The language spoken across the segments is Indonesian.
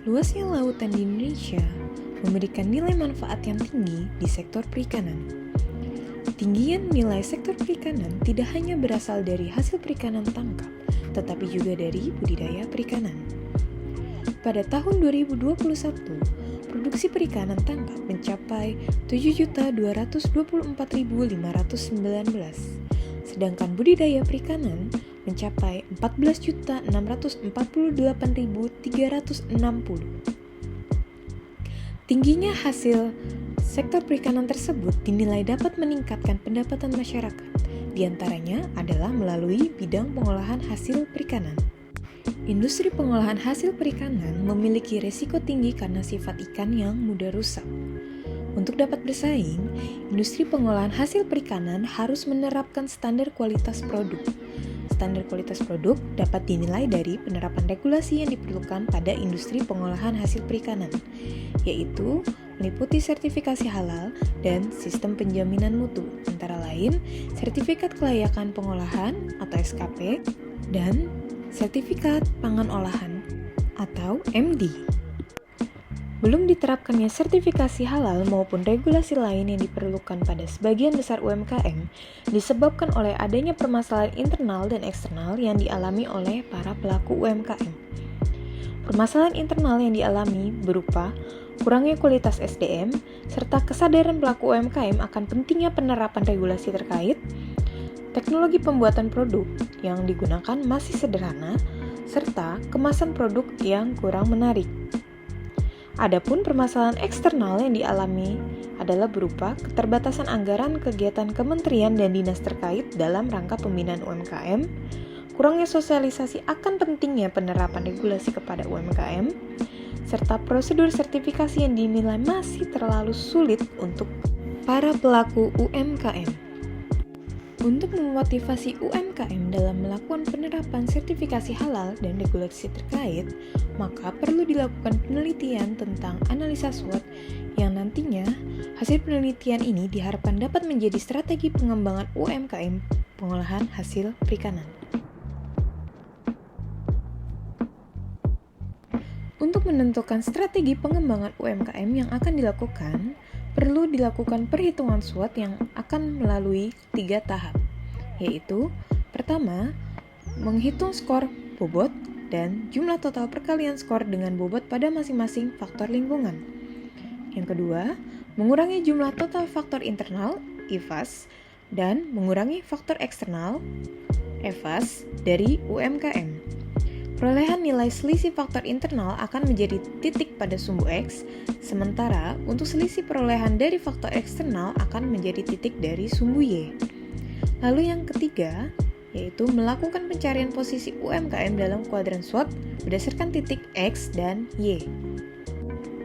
Luasnya lautan di Indonesia memberikan nilai manfaat yang tinggi di sektor perikanan. Tingginya nilai sektor perikanan tidak hanya berasal dari hasil perikanan tangkap, tetapi juga dari budidaya perikanan. Pada tahun 2021, produksi perikanan tangkap mencapai 7.224.519, sedangkan budidaya perikanan mencapai 14.648.360. Tingginya hasil sektor perikanan tersebut dinilai dapat meningkatkan pendapatan masyarakat, diantaranya adalah melalui bidang pengolahan hasil perikanan. Industri pengolahan hasil perikanan memiliki resiko tinggi karena sifat ikan yang mudah rusak. Untuk dapat bersaing, industri pengolahan hasil perikanan harus menerapkan standar kualitas produk. Standar kualitas produk dapat dinilai dari penerapan regulasi yang diperlukan pada industri pengolahan hasil perikanan, yaitu meliputi sertifikasi halal dan sistem penjaminan mutu, antara lain sertifikat kelayakan pengolahan atau SKP dan sertifikat pangan olahan atau MD. Belum diterapkannya sertifikasi halal maupun regulasi lain yang diperlukan pada sebagian besar UMKM disebabkan oleh adanya permasalahan internal dan eksternal yang dialami oleh para pelaku UMKM. Permasalahan internal yang dialami berupa kurangnya kualitas SDM, serta kesadaran pelaku UMKM akan pentingnya penerapan regulasi terkait, teknologi pembuatan produk yang digunakan masih sederhana, serta kemasan produk yang kurang menarik. Adapun permasalahan eksternal yang dialami adalah berupa keterbatasan anggaran kegiatan kementerian dan dinas terkait dalam rangka pembinaan UMKM, kurangnya sosialisasi akan pentingnya penerapan regulasi kepada UMKM, serta prosedur sertifikasi yang dinilai masih terlalu sulit untuk para pelaku UMKM. Untuk memotivasi UMKM dalam melakukan penerapan sertifikasi halal dan regulasi terkait, maka perlu dilakukan penelitian tentang analisa SWOT yang nantinya hasil penelitian ini diharapkan dapat menjadi strategi pengembangan UMKM pengolahan hasil perikanan. Untuk menentukan strategi pengembangan UMKM yang akan dilakukan, perlu dilakukan perhitungan SWOT yang akan melalui 3 tahap, yaitu pertama, menghitung skor bobot dan jumlah total perkalian skor dengan bobot pada masing-masing faktor lingkungan. Yang kedua, mengurangi jumlah total faktor internal (IFAS) dan mengurangi faktor eksternal (EFAS) dari UMKM. Perolehan nilai selisih faktor internal akan menjadi titik pada sumbu X, sementara untuk selisih perolehan dari faktor eksternal akan menjadi titik dari sumbu Y. Lalu yang ketiga, yaitu melakukan pencarian posisi UMKM dalam kuadran SWOT berdasarkan titik X dan Y.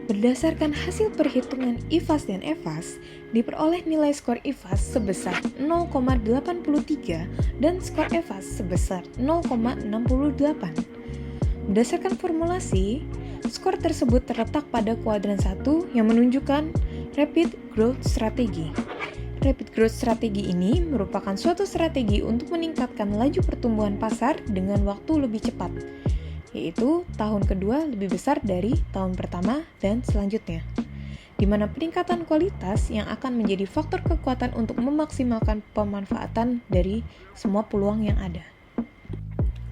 Berdasarkan hasil perhitungan IFAS dan EFAS, diperoleh nilai skor IFAS sebesar 0,83 dan skor EFAS sebesar 0,68. Berdasarkan formulasi, skor tersebut terletak pada kuadran 1 yang menunjukkan Rapid Growth Strategy. Rapid Growth Strategy ini merupakan suatu strategi untuk meningkatkan laju pertumbuhan pasar dengan waktu lebih cepat, yaitu tahun kedua lebih besar dari tahun pertama dan selanjutnya, di mana peningkatan kualitas yang akan menjadi faktor kekuatan untuk memaksimalkan pemanfaatan dari semua peluang yang ada.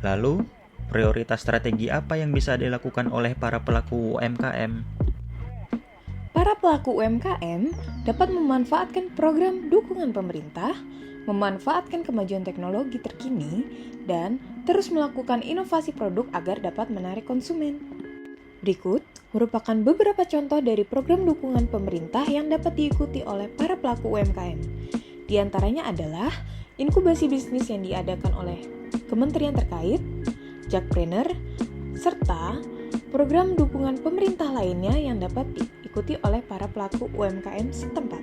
Lalu, prioritas strategi apa yang bisa dilakukan oleh para pelaku UMKM? Para pelaku UMKM dapat memanfaatkan program dukungan pemerintah, memanfaatkan kemajuan teknologi terkini, dan terus melakukan inovasi produk agar dapat menarik konsumen. Berikut merupakan beberapa contoh dari program dukungan pemerintah yang dapat diikuti oleh para pelaku UMKM. Di antaranya adalah inkubasi bisnis yang diadakan oleh kementerian terkait, Jakpreneur, serta program dukungan pemerintah lainnya yang dapat diikuti oleh para pelaku UMKM setempat.